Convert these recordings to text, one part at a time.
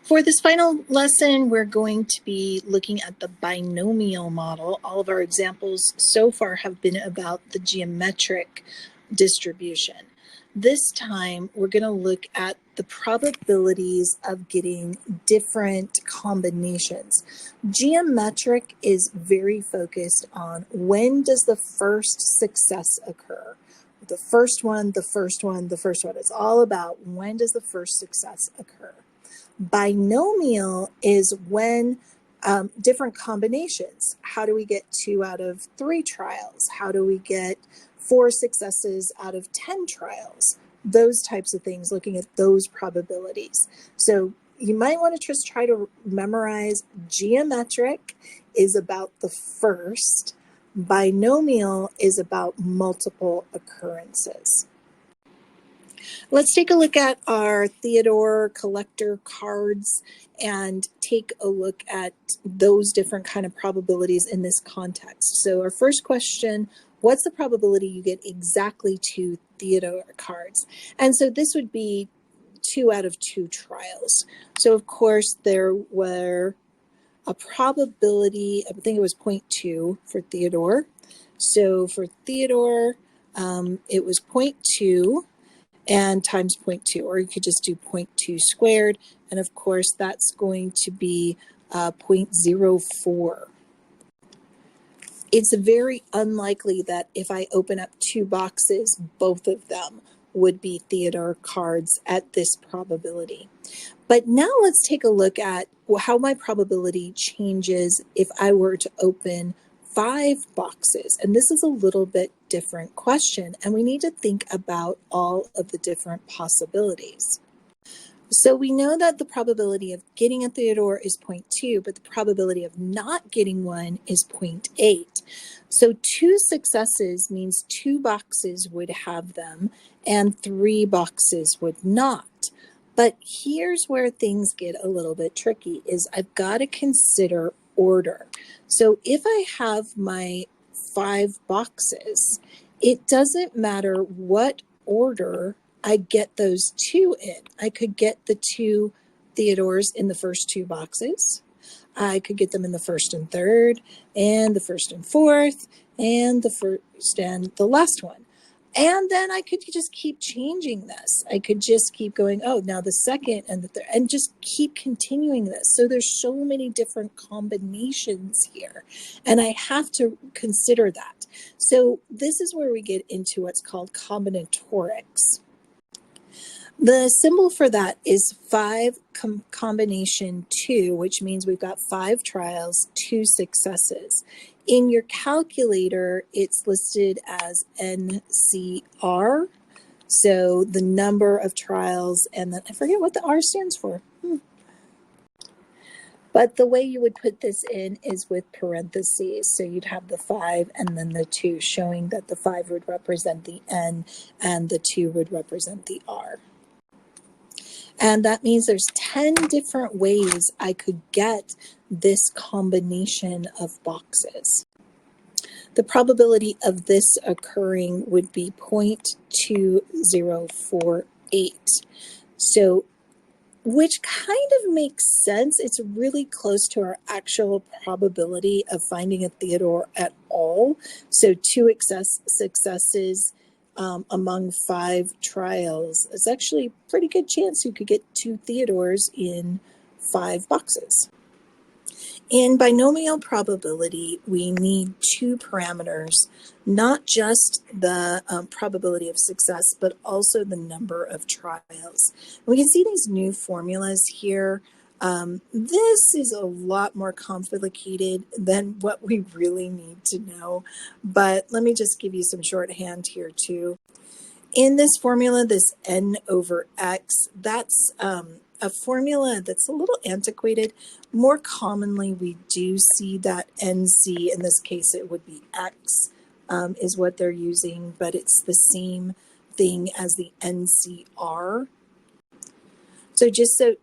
For this final lesson, we're going to be looking at the binomial model. All of our examples so far have been about the geometric distribution. This time, we're going to look at the probabilities of getting different combinations. Geometric is very focused on when does the first success occur. The first one, the first one, the first one. It's all about when does the first success occur. Binomial is when different combinations. How do we get 2 out of 3 trials? How do we get 4 successes out of 10 trials? Those types of things, looking at those probabilities. So you might want to just try to memorize geometric is about the first. Binomial is about multiple occurrences. Let's take a look at our Theodore collector cards and take a look at those different kind of probabilities in this context. So our first question, what's the probability you get exactly 2 Theodore cards? And so this would be 2 out of 2 trials. So of course there were a probability, I think it was 0.2 for Theodore. So for Theodore, it was 0.2. and times 0.2, or you could just do 0.2 squared, and of course that's going to be 0.04. It's very unlikely that if I open up 2 boxes, both of them would be Theodore cards at this probability. But now let's take a look at how my probability changes if I were to open 5 boxes. And this is a little bit different question, and we need to think about all of the different possibilities. So we know that the probability of getting a Theodore is 0.2, but the probability of not getting one is 0.8. So 2 successes means 2 boxes would have them and 3 boxes would not. But here's where things get a little bit tricky, is I've got to consider order. So if I have my 5 boxes, it doesn't matter what order I get those 2 in. I could get the 2 Theodores in the first 2 boxes. I could get them in the first and third, and the first and fourth, and the first and the last one. And then I could just keep changing this. I could just keep going, oh, now the second and the third, and just keep continuing this. So there's so many different combinations here, and I have to consider that. So this is where we get into what's called combinatorics. The symbol for that is 5 combination 2, which means we've got 5 trials, 2 successes. In your calculator, it's listed as NCR, so the number of trials, and then I forget what the R stands for. But the way you would put this in is with parentheses. So you'd have the 5 and then the 2, showing that the 5 would represent the N and the 2 would represent the R. And that means there's 10 different ways I could get this combination of boxes. The probability of this occurring would be 0.2048. So, which kind of makes sense. It's really close to our actual probability of finding a Theodore at all. So 2 successes among 5 trials. It's actually a pretty good chance you could get 2 Theodores in 5 boxes. In binomial probability, we need 2 parameters, not just the probability of success, but also the number of trials. We can see these new formulas here. This is a lot more complicated than what we really need to know, but let me just give you some shorthand here too. In this formula, this n over x, that's a formula that's a little antiquated. More commonly, we do see that NC, in this case it would be x, is what they're using, but it's the same thing as the NCR. So just so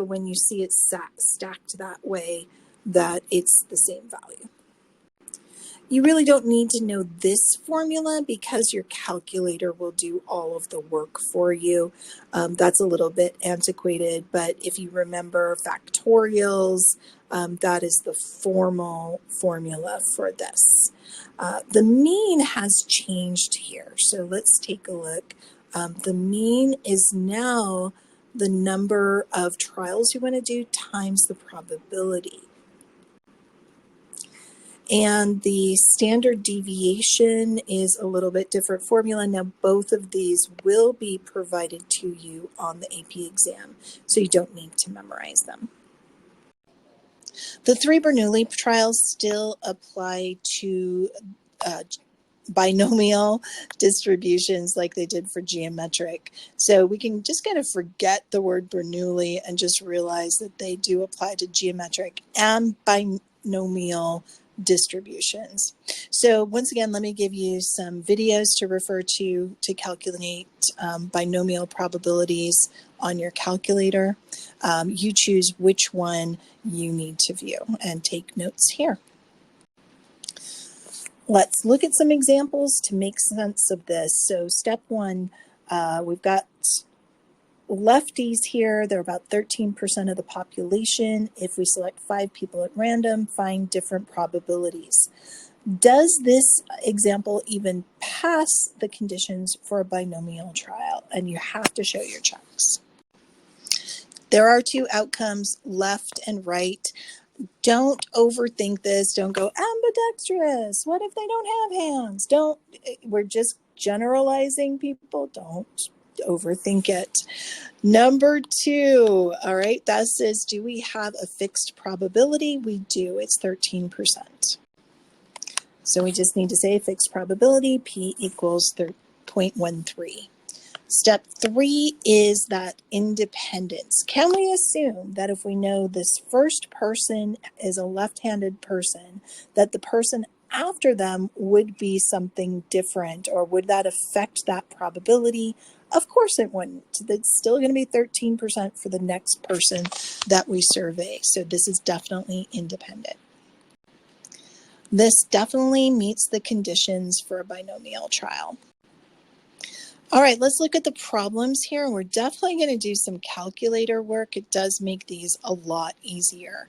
when you see it stacked that way, that it's the same value. You really don't need to know this formula because your calculator will do all of the work for you. That's a little bit antiquated, but if you remember factorials, that is the formal formula for this. The mean has changed here, so let's take a look. The mean is now the number of trials you want to do times the probability. And the standard deviation is a little bit different formula. Now, both of these will be provided to you on the AP exam, so you don't need to memorize them. The three Bernoulli trials still apply to binomial distributions like they did for geometric. So we can just kind of forget the word Bernoulli and just realize that they do apply to geometric and binomial distributions. So once again, let me give you some videos to refer to calculate binomial probabilities on your calculator. You choose which one you need to view and take notes here. Let's look at some examples to make sense of this. So step one, we've got lefties here. They're about 13% of the population. If we select 5 people at random, find different probabilities. Does this example even pass the conditions for a binomial trial? And you have to show your checks. There are 2 outcomes, left and right. Don't overthink this. Don't go ambidextrous. What if they don't have hands? We're just generalizing, people. Don't overthink it. Number 2, all right, that says, do we have a fixed probability? We do. It's 13%. So we just need to say fixed probability, P equals 0.13. Step 3 is that independence. Can we assume that if we know this first person is a left-handed person, that the person after them would be something different, or would that affect that probability? Of course it wouldn't. It's still going to be 13% for the next person that we survey. So this is definitely independent. This definitely meets the conditions for a binomial trial. All right, let's look at the problems here. And we're definitely going to do some calculator work. It does make these a lot easier.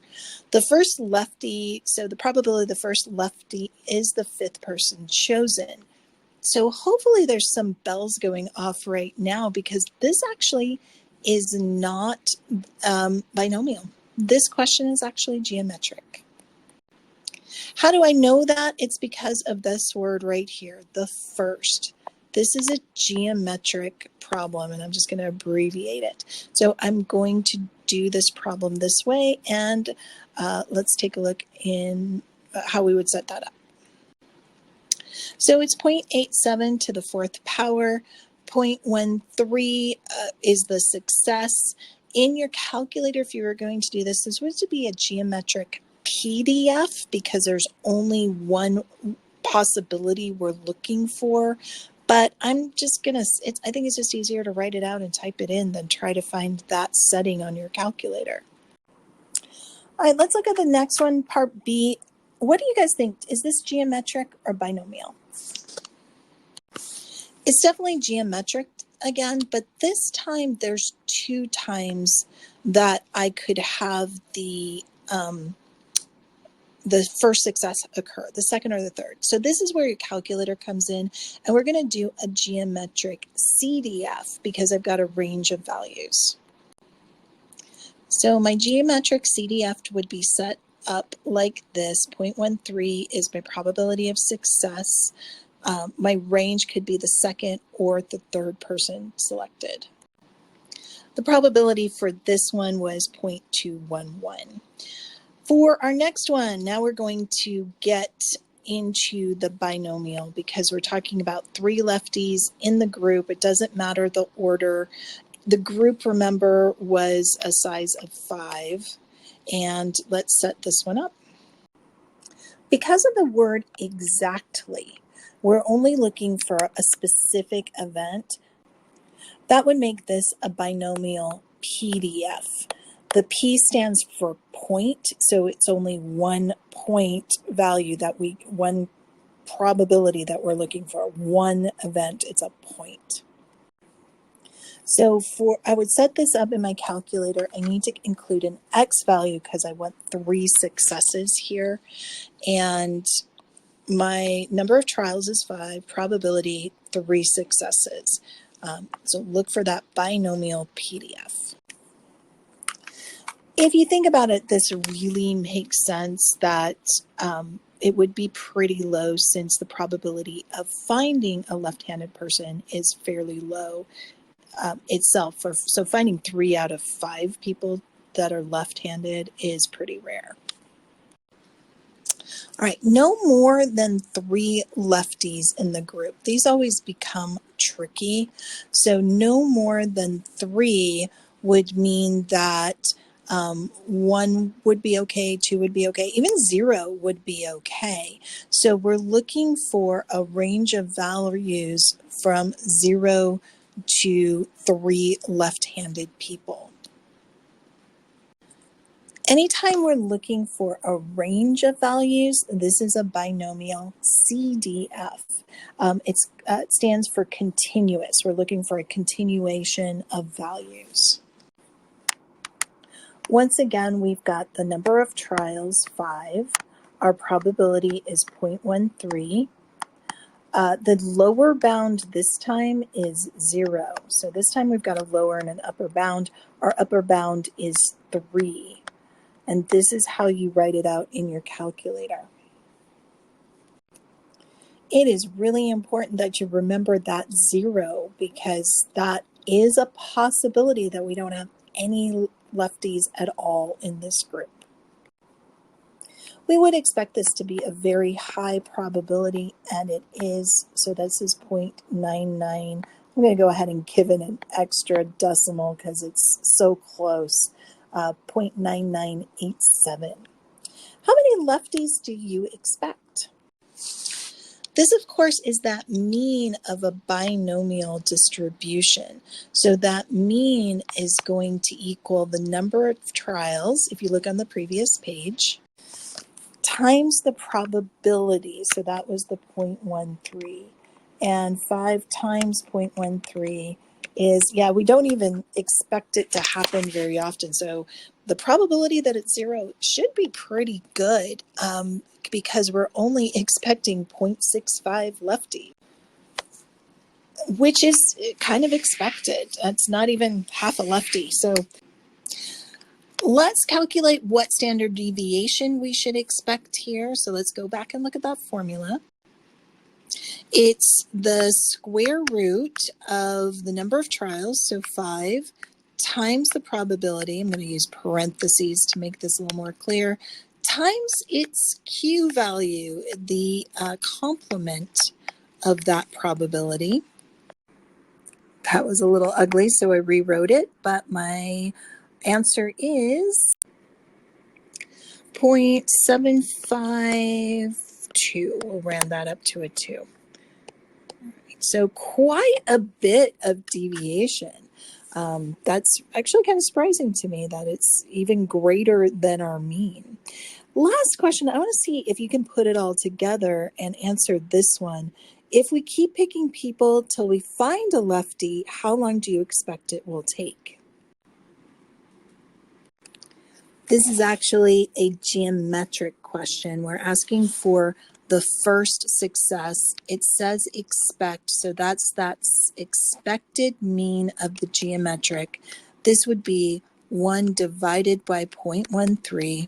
The first lefty, so the probability of the first lefty is the 5th person chosen. So hopefully there's some bells going off right now, because this actually is not binomial. This question is actually geometric. How do I know that? It's because of this word right here, the first. This is a geometric problem, and I'm just going to abbreviate it. So I'm going to do this problem this way, and let's take a look in how we would set that up. So it's 0.87 to the 4th power. 0.13 is the success. In your calculator, if you were going to do this, this would be a geometric PDF, because there's only one possibility we're looking for. But I'm just going to, I think it's just easier to write it out and type it in than try to find that setting on your calculator. All right, let's look at the next one, part B. What do you guys think? Is this geometric or binomial? It's definitely geometric again, but this time there's 2 times that I could have the first success occur, the second or the third. So this is where your calculator comes in, and we're going to do a geometric CDF because I've got a range of values. So my geometric CDF would be set up like this. 0.13 is my probability of success. My range could be the second or the third person selected. The probability for this one was 0.211. For our next one, now we're going to get into the binomial, because we're talking about 3 lefties in the group. It doesn't matter the order. The group, remember, was a size of 5. And let's set this one up. Because of the word exactly, we're only looking for a specific event. That would make this a binomial PDF. The P stands for point, so it's only one point value that one probability that we're looking for. One event, it's a point. So I would set this up in my calculator. I need to include an X value because I want 3 successes here. And my number of trials is 5, probability 3 successes. So look for that binomial PDF. If you think about it, this really makes sense that it would be pretty low since the probability of finding a left-handed person is fairly low itself. So finding 3 out of 5 people that are left-handed is pretty rare. All right, no more than 3 lefties in the group. These always become tricky. So no more than 3 would mean that 1 would be okay, 2 would be okay, even 0 would be okay. So we're looking for a range of values from 0 to 3 left-handed people. Anytime we're looking for a range of values, this is a binomial CDF. It stands for continuous. We're looking for a continuation of values. Once again, we've got the number of trials, 5. Our probability is 0.13. The lower bound this time is 0. So this time we've got a lower and an upper bound. Our upper bound is 3. And this is how you write it out in your calculator. It is really important that you remember that 0 because that is a possibility that we don't have any lefties at all in this group. We would expect this to be a very high probability, and it is. So this is 0.99. I'm going to go ahead and give it an extra decimal because it's so close. 0.9987. How many lefties do you expect? This, of course, is that mean of a binomial distribution. So that mean is going to equal the number of trials, if you look on the previous page, times the probability. So that was the 0.13. And 5 times 0.13 is, we don't even expect it to happen very often. So the probability that it's 0 should be pretty good because we're only expecting 0.65 lefty, which is kind of expected. That's not even half a lefty. So let's calculate what standard deviation we should expect here. So let's go back and look at that formula. It's the square root of the number of trials, so 5, times the probability, I'm going to use parentheses to make this a little more clear, times its Q value, the complement of that probability. That was a little ugly, so I rewrote it, but my answer is 0.752. We'll round that up to a 2. So quite a bit of deviation. That's actually kind of surprising to me that it's even greater than our mean. Last question, I want to see if you can put it all together and answer this one. If we keep picking people till we find a lefty, how long do you expect it will take? This is actually a geometric question. We're asking for the first success. It says expect, so that's expected mean of the geometric. This would be 1 divided by 0.13